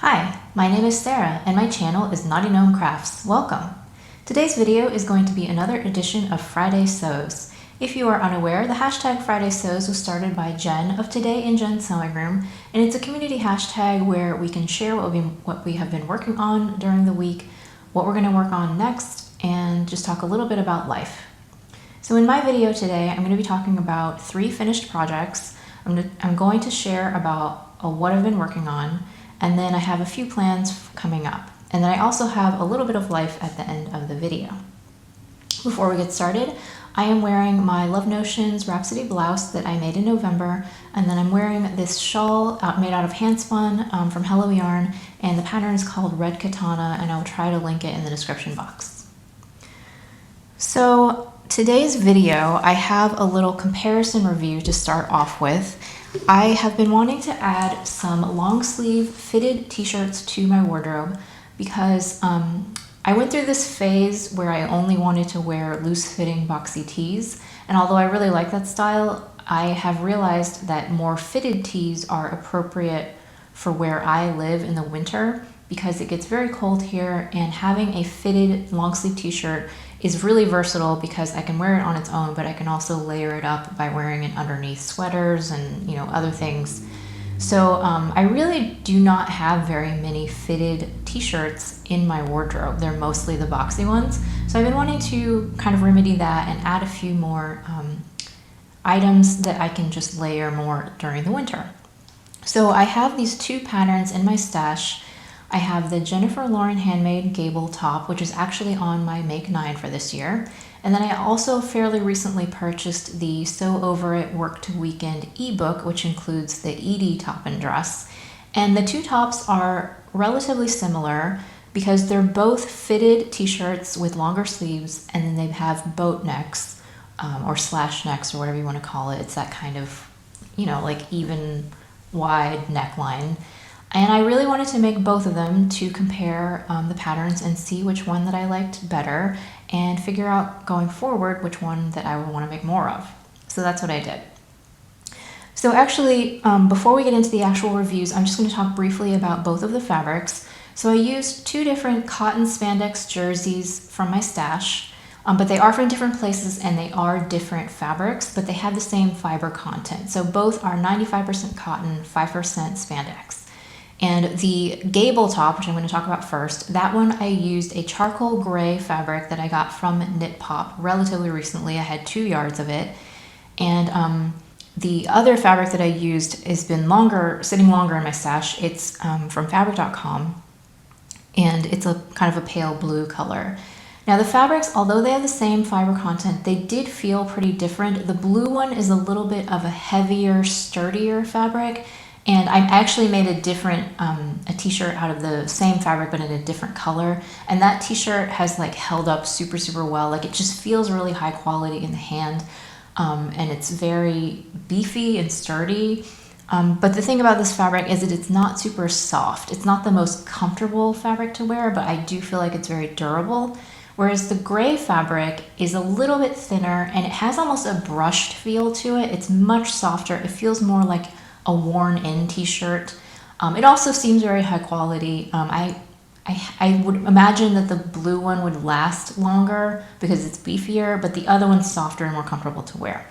Hi, my name is Sarah and my channel is knottygnome Crafts. Welcome! Today's video is going to be another edition of Friday Sews. If you are unaware, the hashtag Friday Sews was started by Jen of Today in Jen's Sewing Room, and it's a community hashtag where we can share what we have been working on during the week, what we're going to work on next, and just talk a little bit about life. So in my video today, I'm going to be talking about 3 finished projects. I'm going to share about what I've been working on, and then I have a few plans coming up. And then I also have a little bit of life at the end of the video. Before we get started, I am wearing my Love Notions Rhapsody blouse that I made in November, and then I'm wearing this shawl made out of handspun from Hello Yarn, and the pattern is called Red Katana, and I'll try to link it in the description box. So today's video, I have a little comparison review to start off with. I have been wanting to add some long sleeve fitted t-shirts to my wardrobe because I went through this phase where I only wanted to wear loose fitting boxy tees, and although I really like that style, I have realized that more fitted tees are appropriate for where I live in the winter because it gets very cold here, and having a fitted long sleeve t-shirt is really versatile because I can wear it on its own, but I can also layer it up by wearing it underneath sweaters and other things. So I really do not have very many fitted t-shirts in my wardrobe. They're mostly the boxy ones. So I've been wanting to kind of remedy that and add a few more items that I can just layer more during the winter. So I have these 2 patterns in my stash. I have the Jennifer Lauren handmade Gable top, which is actually on my Make 9 for this year. And then I also fairly recently purchased the Sew Over It Work to Weekend ebook, which includes the Edie top and dress. And the 2 tops are relatively similar because they're both fitted t-shirts with longer sleeves, and then they have boat necks or slash necks or whatever you want to call it. It's that kind of, like even wide neckline. And I really wanted to make both of them to compare the patterns and see which one that I liked better and figure out going forward which one that I would want to make more of. So that's what I did. So actually, before we get into the actual reviews, I'm just going to talk briefly about both of the fabrics. So I used 2 different cotton spandex jerseys from my stash, but they are from different places and they are different fabrics, but they have the same fiber content. So both are 95% cotton, 5% spandex. And the Gable top, which I'm going to talk about first, that one I used a charcoal gray fabric that I got from knitpop relatively recently. I had 2 yards of it. And the other fabric that I used has been sitting longer in my stash. It's from fabric.com, and it's a kind of a pale blue color. Now the fabrics, although they have the same fiber content, they did feel pretty different. The blue one is a little bit of a heavier, sturdier fabric. And I actually made a different, a t-shirt out of the same fabric, but in a different color. And that t-shirt has like held up super, super well. Like it just feels really high quality in the hand. And it's very beefy and sturdy. But the thing about this fabric is that it's not super soft. It's not the most comfortable fabric to wear, but I do feel like it's very durable. Whereas the gray fabric is a little bit thinner and it has almost a brushed feel to it. It's much softer. It feels more like a worn-in t-shirt. It also seems very high quality. I would imagine that the blue one would last longer because it's beefier, but the other one's softer and more comfortable to wear.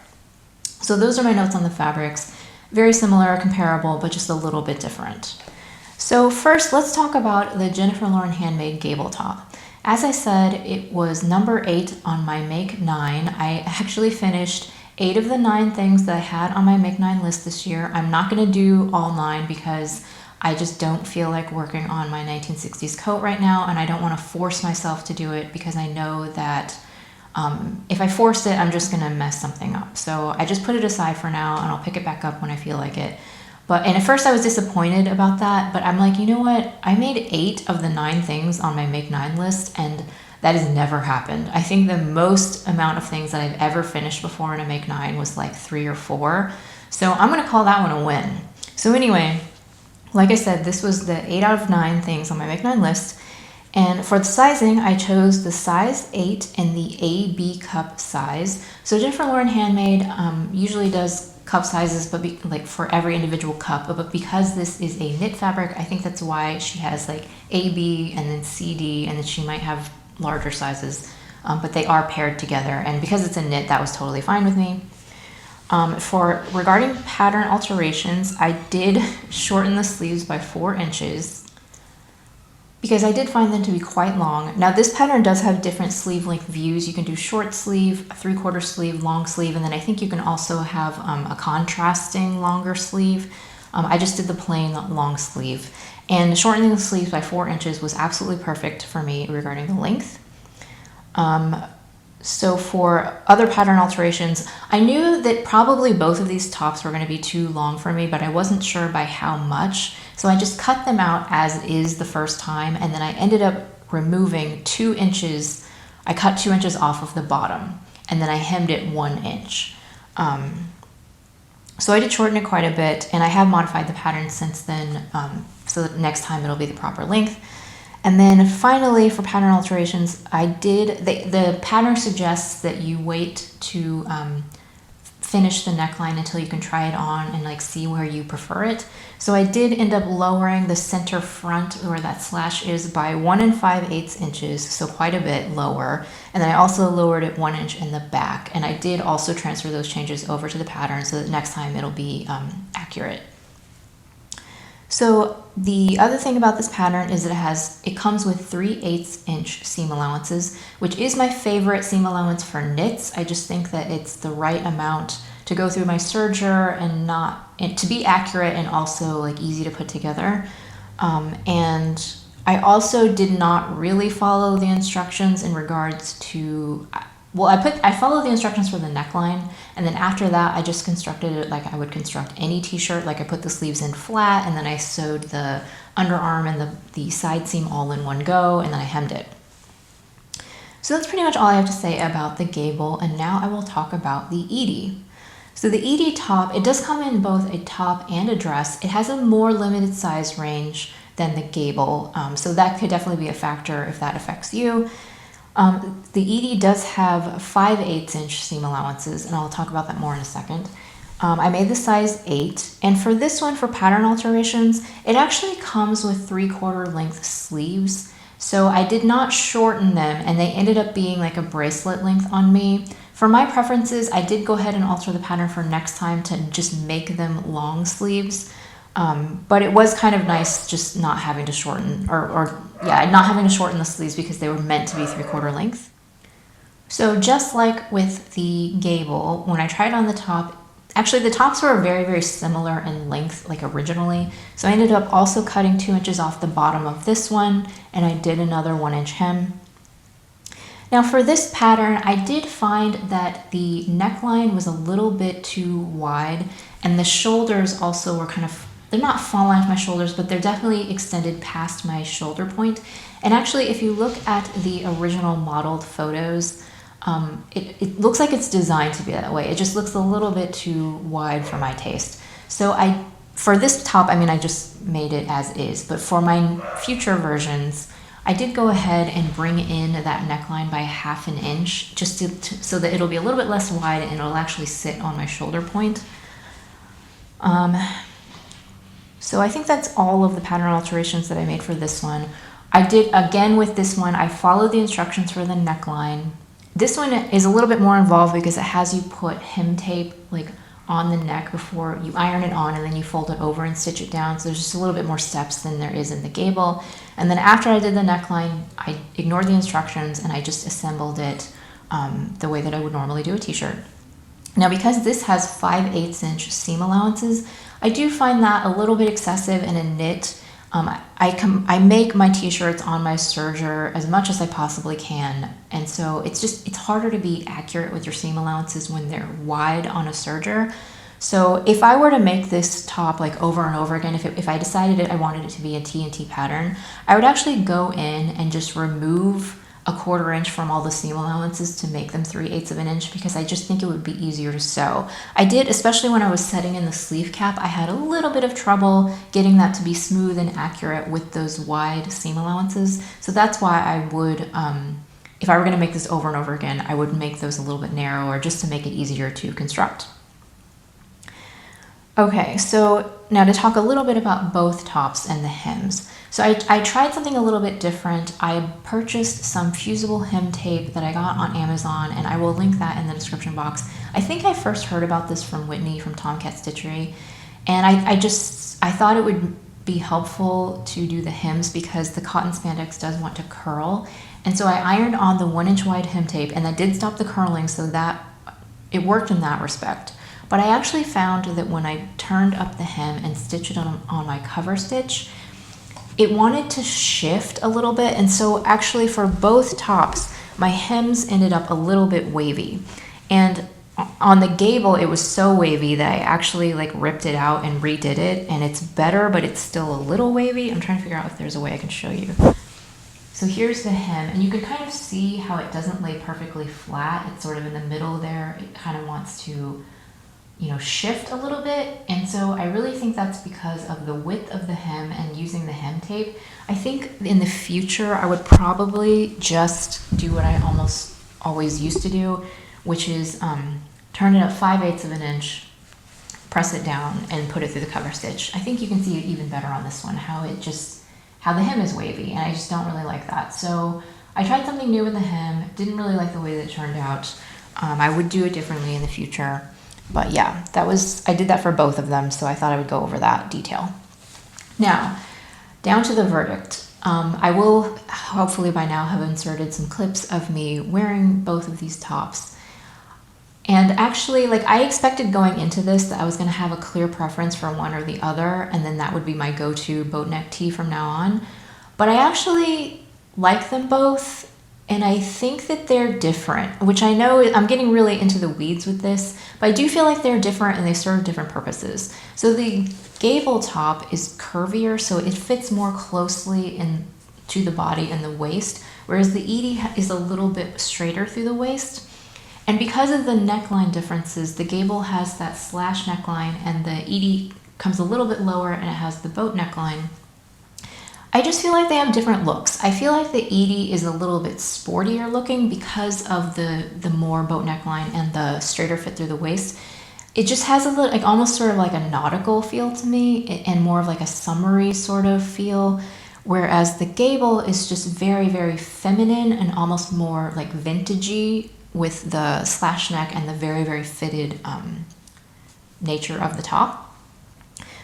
So those are my notes on the fabrics. Very similar, comparable, but just a little bit different. So first, let's talk about the Jennifer Lauren handmade Gable top. As I said, it was number 8 on my Make 9. I actually finished 8 of the 9 things that I had on my Make 9 list this year. I'm not going to do all 9 because I just don't feel like working on my 1960s coat right now, and I don't want to force myself to do it because I know that if I force it, I'm just going to mess something up. So I just put it aside for now, and I'll pick it back up when I feel like it. And at first I was disappointed about that, but I'm like, you know what? I made 8 of the 9 things on my Make 9 list, and that has never happened. I think the most amount of things that I've ever finished before in a Make 9 was like 3 or 4. So I'm going to call that one a win. So anyway, like I said, this was the 8 out of 9 things on my Make 9 list. And for the sizing, I chose the size 8 and the AB cup size. So Jennifer Lauren Handmade usually does cup sizes, but like for every individual cup. But because this is a knit fabric, I think that's why she has like A, B, and then C, D, and then she might have larger sizes. But they are paired together, and because it's a knit, that was totally fine with me. Regarding pattern alterations, I did shorten the sleeves by 4 inches because I did find them to be quite long. Now this pattern does have different sleeve length views. You can do short sleeve, 3/4 sleeve, long sleeve, and then I think you can also have a contrasting longer sleeve. I just did the plain long sleeve, and shortening the sleeves by 4 inches was absolutely perfect for me regarding the length. So for other pattern alterations, I knew that probably both of these tops were going to be too long for me, but I wasn't sure by how much. So I just cut them out as is the first time, and then I ended up removing 2 inches. I cut 2 inches off of the bottom, and then I hemmed it 1 inch. So I did shorten it quite a bit, and I have modified the pattern since then, so that next time it'll be the proper length. And then finally, for pattern alterations, the pattern suggests that you wait to finish the neckline until you can try it on and like see where you prefer it. So I did end up lowering the center front where that slash is by 1 5/8 inches, so quite a bit lower. And then I also lowered it 1 inch in the back. And I did also transfer those changes over to the pattern so that next time it'll be accurate. So the other thing about this pattern is that it comes with 3/8 inch seam allowances, which is my favorite seam allowance for knits. I just think that it's the right amount to go through my serger and to be accurate and also like easy to put together. And I also did not really follow the instructions in regards to, well, I followed the instructions for the neckline, and then after that I just constructed it like I would construct any t-shirt. Like I put the sleeves in flat, and then I sewed the underarm and the side seam all in one go, and then I hemmed it. So that's pretty much all I have to say about the Gable, and now I will talk about the Edie. So the Edie top, it does come in both a top and a dress. It has a more limited size range than the Gable, so that could definitely be a factor if that affects you. The Edie does have 5/8 inch seam allowances, and I'll talk about that more in a second. I made the size 8, and for this one, for pattern alterations, it actually comes with 3/4 length sleeves. So I did not shorten them, and they ended up being like a bracelet length on me. For my preferences, I did go ahead and alter the pattern for next time to just make them long sleeves. But it was kind of nice just not having to shorten, not having to shorten the sleeves because they were meant to be 3/4 length. So just like with the Gable, when I tried on the top, actually the tops were very, very similar in length, like originally. So I ended up also cutting 2 inches off the bottom of this one, and I did another 1 inch hem. Now for this pattern, I did find that the neckline was a little bit too wide, and the shoulders also were they're not falling off my shoulders, but they're definitely extended past my shoulder point. And actually, if you look at the original modeled photos, it looks like it's designed to be that way. It just looks a little bit too wide for my taste. So for this top, I just made it as is, but for my future versions, I did go ahead and bring in that neckline by 1/2 inch, just so that it'll be a little bit less wide and it'll actually sit on my shoulder point. So I think that's all of the pattern alterations that I made for this one. I did, again with this one, I followed the instructions for the neckline. This one is a little bit more involved because it has you put hem tape like on the neck before you iron it on, and then you fold it over and stitch it down. So there's just a little bit more steps than there is in the Gable. And then after I did the neckline, I ignored the instructions and I just assembled it the way that I would normally do a t-shirt. Now because this has 5/8 inch seam allowances, I do find that a little bit excessive in a knit. I make my t-shirts on my serger as much as I possibly can, and so it's harder to be accurate with your seam allowances when they're wide on a serger. So if I were to make this top like over and over again, if I decided I wanted it to be a TNT pattern, I would actually go in and just remove 1/4 inch from all the seam allowances to make them 3/8 of an inch, because I just think it would be easier to sew. I did, especially when I was setting in the sleeve cap, I had a little bit of trouble getting that to be smooth and accurate with those wide seam allowances. So that's why I would, if I were going to make this over and over again, I would make those a little bit narrower just to make it easier to construct. Okay, so now to talk a little bit about both tops and the hems. So I tried something a little bit different. I purchased some fusible hem tape that I got on Amazon, and I will link that in the description box. I think I first heard about this from Whitney from Tomcat Stitchery, and I thought it would be helpful to do the hems because the cotton spandex does want to curl. And so I ironed on the 1-inch wide hem tape, and that did stop the curling, so that it worked in that respect. But I actually found that when I turned up the hem and stitched it on my cover stitch, it wanted to shift a little bit. And so actually for both tops, my hems ended up a little bit wavy. And on the Gable, it was so wavy that I actually like ripped it out and redid it. And it's better, but it's still a little wavy. I'm trying to figure out if there's a way I can show you. So here's the hem, and you can kind of see how it doesn't lay perfectly flat. It's sort of in the middle there. It kind of wants to, you know, shift a little bit. And so I really think that's because of the width of the hem and using the hem tape. I think in the future I would probably just do what I almost always used to do, which is turn it up 5/8 of an inch, press it down, and put it through the cover stitch. I think you can see it even better on this one, how the hem is wavy, and I just don't really like that. So I tried something new with the hem, didn't really like the way that it turned out. I would do it differently in the future. But yeah, I did that for both of them, so I thought I would go over that detail. Now, down to the verdict. I will hopefully by now have inserted some clips of me wearing both of these tops. And actually, like, I expected going into this that I was going to have a clear preference for one or the other, and then that would be my go-to boat neck tee from now on. But I actually like them both. And I think that they're different, which I know I'm getting really into the weeds with this, but I do feel like they're different and they serve different purposes. So the Gable top is curvier, so it fits more closely to the body and the waist, whereas the Edie is a little bit straighter through the waist. And because of the neckline differences, the Gable has that slash neckline and the Edie comes a little bit lower and it has the boat neckline. I just feel like they have different looks. I feel like the Edie is a little bit sportier looking because of the more boat neckline and the straighter fit through the waist. It just has a little, like, almost sort of like a nautical feel to me, and more of like a summery sort of feel. Whereas the Gable is just very, very feminine and almost more like vintagey with the slash neck and the very, very fitted nature of the top.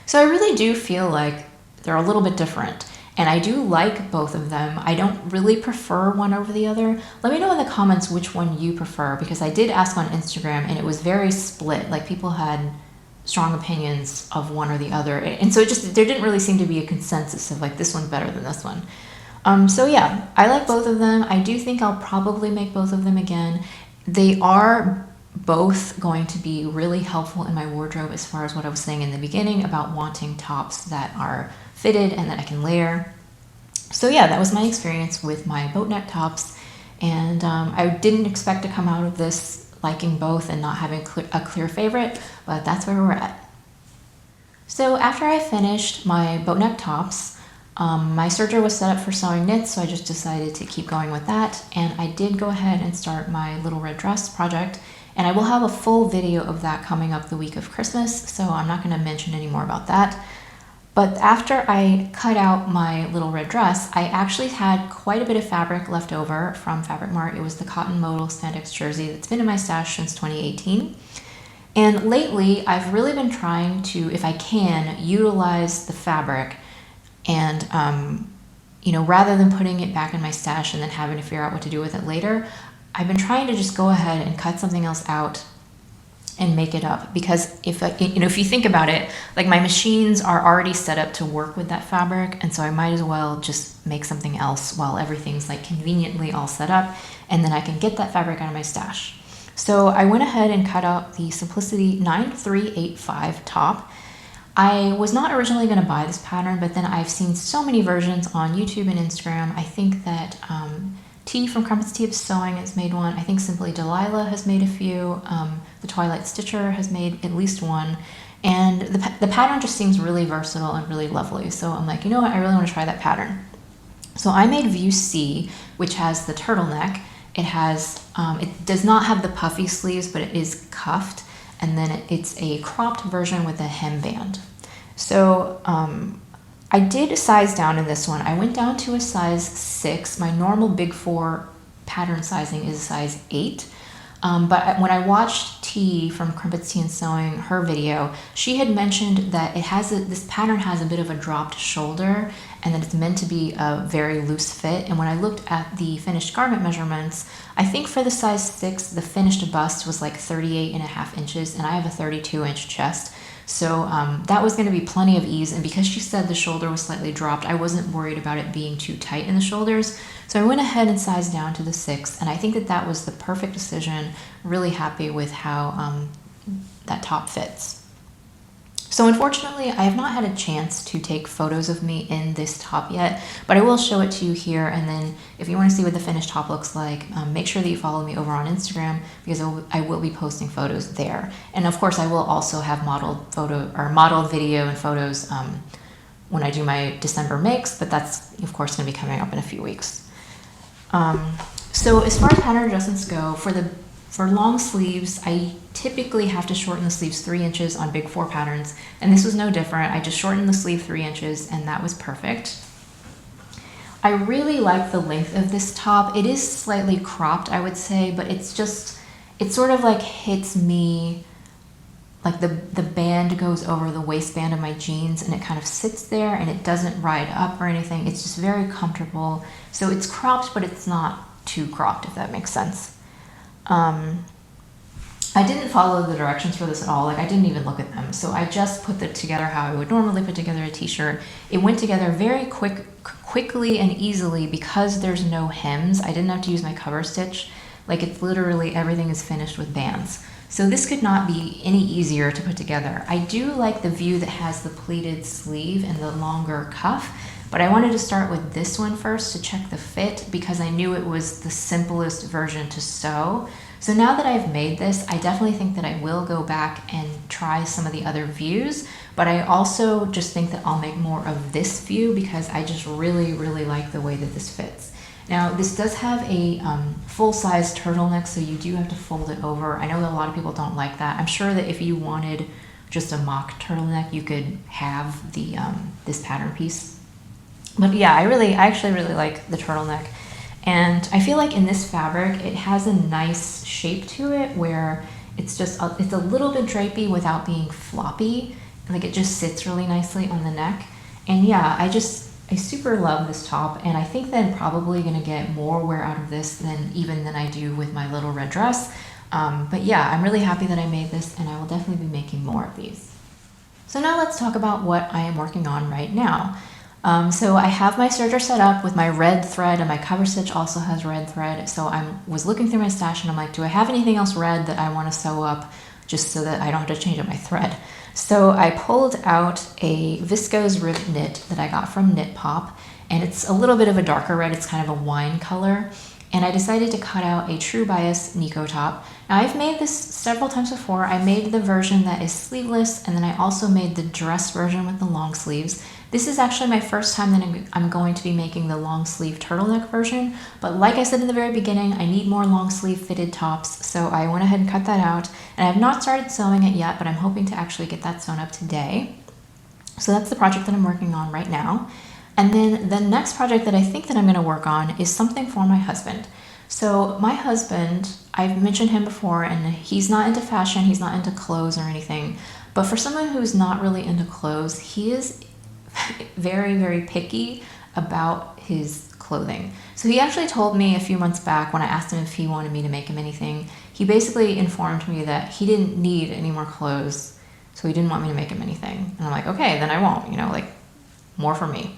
So I really do feel like they're a little bit different. And I do like both of them. I don't really prefer one over the other. Let me know in the comments which one you prefer, because I did ask on Instagram and it was very split. Like, people had strong opinions of one or the other. And so there didn't really seem to be a consensus of like, this one's better than this one. So yeah, I like both of them. I do think I'll probably make both of them again. They are both going to be really helpful in my wardrobe as far as what I was saying in the beginning about wanting tops that are fitted and that I can layer. So yeah, that was my experience with my boat neck tops, and I didn't expect to come out of this liking both and not having a clear favorite, but that's where we're at. So after I finished my boat neck tops, my serger was set up for sewing knits, so I just decided to keep going with that, and I did go ahead and start my little red dress project, and I will have a full video of that coming up the week of Christmas, so I'm not going to mention any more about that. But after I cut out my little red dress, I actually had quite a bit of fabric left over from Fabric Mart. It was the cotton modal spandex jersey that's been in my stash since 2018. And lately, I've really been trying to, if I can, utilize the fabric and, rather than putting it back in my stash and then having to figure out what to do with it later, I've been trying to just go ahead and cut something else out and make it up, because if you think about it, like, my machines are already set up to work with that fabric, and so I might as well just make something else while everything's like conveniently all set up, and then I can get that fabric out of my stash. So I went ahead and cut out the Simplicity 9385 top. I was not originally going to buy this pattern, but then I've seen so many versions on YouTube and Instagram. I think that T from Crumpets Tea of Sewing has made one. I think Simply Delilah has made a few. The Twilight Stitcher has made at least one. And the pattern just seems really versatile and really lovely. So I'm like, you know what? I really want to try that pattern. So I made View C, which has the turtleneck. It has, it does not have the puffy sleeves, but it is cuffed. and then it's a cropped version with a hemband. So I did size down in this one. I went down to a size 6. My normal Big 4 pattern sizing is a size 8. But when I watched T from Crumpets Tea and Sewing, her video, she had mentioned that this pattern has a bit of a dropped shoulder and that it's meant to be a very loose fit. And when I looked at the finished garment measurements, I think for the size 6, the finished bust was like 38.5 inches, and I have a 32-inch chest. So that was going to be plenty of ease, and because she said the shoulder was slightly dropped, I wasn't worried about it being too tight in the shoulders. So I went ahead and sized down to the 6, and I think that that was the perfect decision. Really happy with how that top fits. So unfortunately, I have not had a chance to take photos of me in this top yet, but I will show it to you here, and then if you want to see what the finished top looks like, make sure that you follow me over on Instagram, because I will be posting photos there. And of course, I will also have modeled video and photos when I do my December makes, but that's of course going to be coming up in a few weeks. So as far as pattern adjustments go, for long sleeves, I typically have to shorten the sleeves 3 inches on Big 4 patterns, and this was no different. I just shortened the sleeve 3 inches, and that was perfect. I really like the length of this top. It is slightly cropped, I would say, but it sort of like hits me, like the band goes over the waistband of my jeans, and it kind of sits there, and it doesn't ride up or anything. It's just very comfortable. So it's cropped, but it's not too cropped, if that makes sense. I didn't follow the directions for this at all. Like, I didn't even look at them. So I just put it together how I would normally put together a t-shirt. It went together very quickly and easily because there's no hems. I didn't have to use my cover stitch. Like, it's literally everything is finished with bands. So this could not be any easier to put together. I do like the view that has the pleated sleeve and the longer cuff, but I wanted to start with this one first to check the fit because I knew it was the simplest version to sew. So now that I've made this, I definitely think that I will go back and try some of the other views, but I also just think that I'll make more of this view because I just really, really like the way that this fits. Now, this does have a full-size turtleneck, so you do have to fold it over. I know that a lot of people don't like that. I'm sure that if you wanted just a mock turtleneck, you could have the this pattern piece. But yeah, I actually really like the turtleneck. And I feel like in this fabric, it has a nice shape to it where it's a little bit drapey without being floppy. Like, it just sits really nicely on the neck. And yeah, I super love this top, and I think that I'm probably gonna get more wear out of this than I do with my little red dress. But yeah, I'm really happy that I made this, and I will definitely be making more of these. So now let's talk about what I am working on right now. So I have my serger set up with my red thread, and my cover stitch also has red thread. So I was looking through my stash, and I'm like, do I have anything else red that I want to sew up just so that I don't have to change up my thread? So I pulled out a viscose rib knit that I got from knitpop, and it's a little bit of a darker red. It's kind of a wine color. And I decided to cut out a True Bias Nico top. Now, I've made this several times before. I made the version that is sleeveless, and then I also made the dress version with the long sleeves. This is actually my first time that I'm going to be making the long sleeve turtleneck version, but like I said in the very beginning, I need more long sleeve fitted tops, so I went ahead and cut that out, and I have not started sewing it yet, but I'm hoping to actually get that sewn up today. So that's the project that I'm working on right now. And then the next project that I think that I'm going to work on is something for my husband. So my husband, I've mentioned him before, and he's not into fashion, he's not into clothes or anything, but for someone who's not really into clothes, he is very, very picky about his clothing. So he actually told me a few months back when I asked him if he wanted me to make him anything, he basically informed me that he didn't need any more clothes, so he didn't want me to make him anything. And I'm like, okay, then I won't, like, more for me.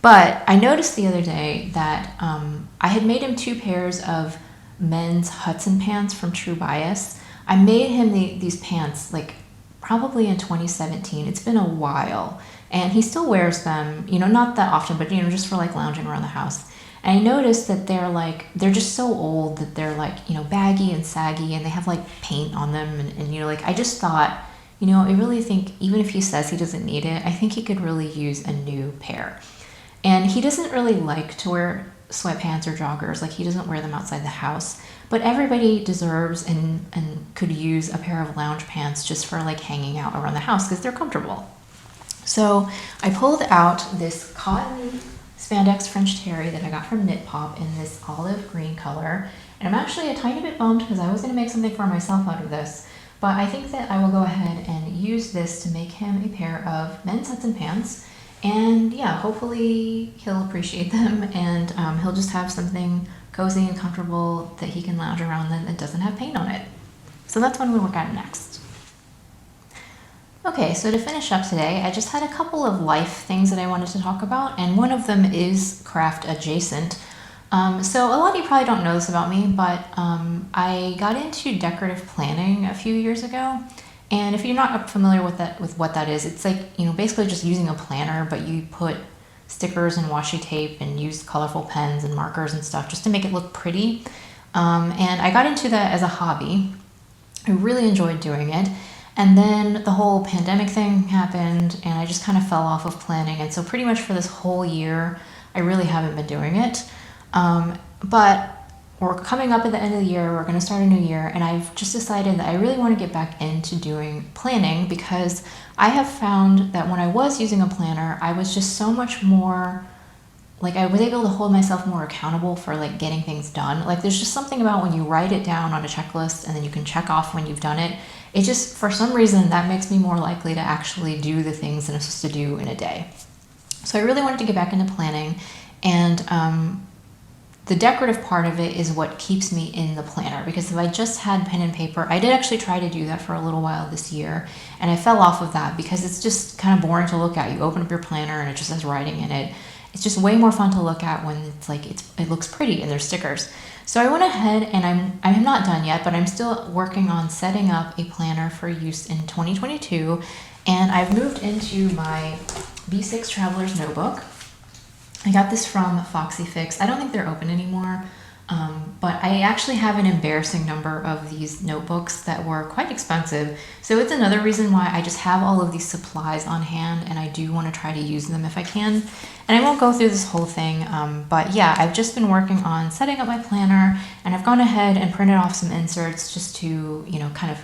But I noticed the other day that I had made him 2 pairs of men's Hudson pants from True Bias. I made him these pants like probably in 2017. It's been a while, and he still wears them, not that often, but just for like lounging around the house. And I noticed that they're just so old that they're like, baggy and saggy, and they have like paint on them, and like, I just thought, I really think even if he says he doesn't need it, I think he could really use a new pair. And he doesn't really like to wear sweatpants or joggers. Like, he doesn't wear them outside the house. But everybody deserves and could use a pair of lounge pants just for like hanging out around the house because they're comfortable. So I pulled out this cotton spandex French terry that I got from knitpop in this olive green color. And I'm actually a tiny bit bummed because I was going to make something for myself out of this. But I think that I will go ahead and use this to make him a pair of men's Hudson pants. And yeah, hopefully he'll appreciate them, and he'll just have something cozy and comfortable that he can lounge around in that doesn't have paint on it. So that's when we work on it next. Okay, so to finish up today, I just had a couple of life things that I wanted to talk about, and one of them is craft adjacent. So a lot of you probably don't know this about me, but I got into decorative planning a few years ago. And if you're not familiar with what that is, it's like, you know, basically just using a planner, but you put stickers and washi tape and use colorful pens and markers and stuff just to make it look pretty. And I got into that as a hobby. I really enjoyed doing it. And then the whole pandemic thing happened and I just kind of fell off of planning. And so pretty much for this whole year, I really haven't been doing it. But we're coming up at the end of the year, we're going to start a new year, and I've just decided that I really want to get back into doing planning because I have found that when I was using a planner, I was just so much more, like, I was able to hold myself more accountable for like getting things done. Like, there's just something about when you write it down on a checklist and then you can check off when you've done it. It just, for some reason, that makes me more likely to actually do the things that I'm supposed to do in a day. So I really wanted to get back into planning, and the decorative part of it is what keeps me in the planner, because if I just had pen and paper, I did actually try to do that for a little while this year, and I fell off of that because it's just kind of boring to look at. You open up your planner and it just has writing in it. It's just way more fun to look at when it's like it looks pretty and there's stickers. So I went ahead, and I'm not done yet, but I'm still working on setting up a planner for use in 2022, and I've moved into my B6 Traveler's Notebook. I got this from Foxy Fix. I don't think they're open anymore, but I actually have an embarrassing number of these notebooks that were quite expensive. So it's another reason why I just have all of these supplies on hand, and I do want to try to use them if I can. And I won't go through this whole thing, but yeah, I've just been working on setting up my planner, and I've gone ahead and printed off some inserts just to, you know, kind of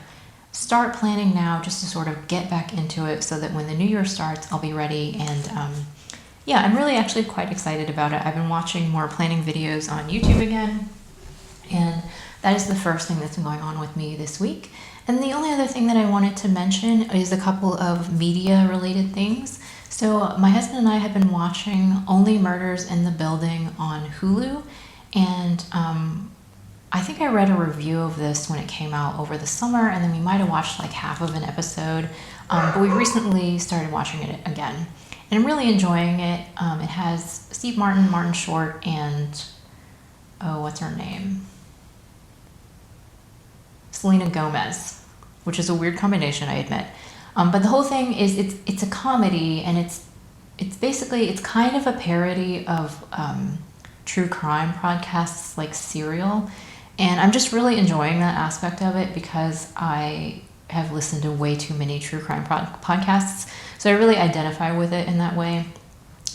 start planning now, just to sort of get back into it so that when the new year starts, I'll be ready. And yeah, I'm really actually quite excited about it. I've been watching more planning videos on YouTube again, and that is the first thing that's been going on with me this week. And the only other thing that I wanted to mention is a couple of media-related things. So my husband and I have been watching Only Murders in the Building on Hulu, and I think I read a review of this when it came out over the summer, and then we might have watched like half of an episode, but we recently started watching it again. And I'm really enjoying it. It has Steve Martin, Martin Short, and, oh, what's her name? Selena Gomez, which is a weird combination, I admit. But the whole thing is it's a comedy, and it's basically, it's kind of a parody of true crime podcasts like Serial. And I'm just really enjoying that aspect of it because I have listened to way too many true crime podcasts. So I really identify with it in that way.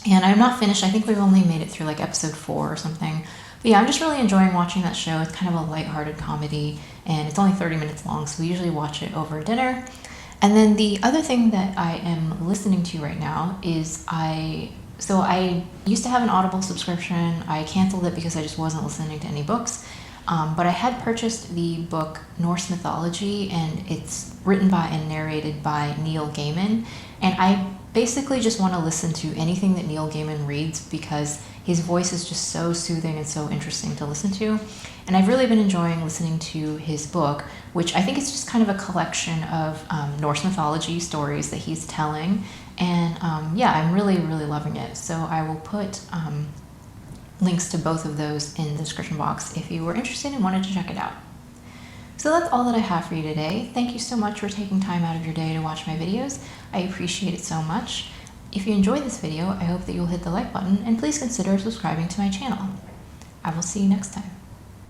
And I'm not finished. I think we've only made it through like episode 4 or something. But yeah, I'm just really enjoying watching that show. It's kind of a lighthearted comedy, and it's only 30 minutes long, so we usually watch it over dinner. And then the other thing that I am listening to right now is I used to have an Audible subscription. I canceled it because I just wasn't listening to any books. But I had purchased the book Norse Mythology, and it's written by and narrated by Neil Gaiman. And I basically just want to listen to anything that Neil Gaiman reads because his voice is just so soothing and so interesting to listen to. And I've really been enjoying listening to his book, which I think is just kind of a collection of Norse mythology stories that he's telling. And yeah, I'm really, really loving it. So I will put links to both of those in the description box if you were interested and wanted to check it out. So that's all that I have for you today. Thank you so much for taking time out of your day to watch my videos. I appreciate it so much. If you enjoyed this video, I hope that you'll hit the like button, and please consider subscribing to my channel. I will see you next time.